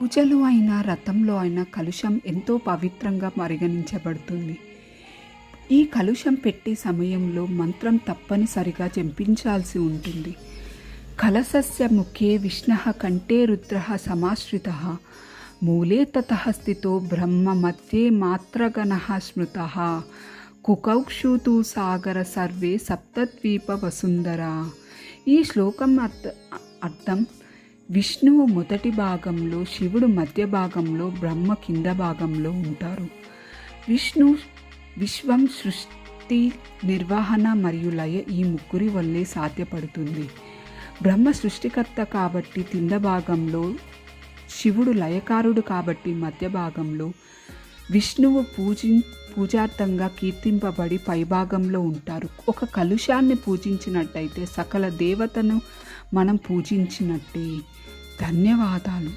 పూజలో అయినా రథంలో అయినా కలుషం ఎంతో పవిత్రంగా పరిగణించబడుతుంది. ఈ కలుషం పెట్టే సమయంలో మంత్రం తప్పనిసరిగా జపించాల్సి ఉంటుంది. కలశస్య ముఖే విష్ణుః కంఠే రుద్రః సమాశ్రితః మూలే తతః స్థితో బ్రహ్మ మధ్యే మాత్రగణః స్మృతః కుకౌక్షు తు సాగర సర్వే సప్తద్వీప వసుంధర. ఈ శ్లోకం అర్థం విష్ణువు మొదటి భాగంలో, శివుడు మధ్య భాగంలో, బ్రహ్మ కింద భాగంలో ఉంటారు. విశ్వం సృష్టి, నిర్వహణ మరియు లయ ఈ ముగ్గురి వల్లే సాధ్యపడుతుంది. బ్రహ్మ సృష్టికర్త కాబట్టి కింద భాగంలో, శివుడు లయకారుడు కాబట్టి మధ్య భాగంలో, విష్ణువు పూజార్థంగా కీర్తింపబడి పైభాగంలో ఉంటారు. ఒక కలుషాన్ని పూజించినట్టయితే సకల దేవతను మనం పూజించినట్టే. ధన్యవాదాలు.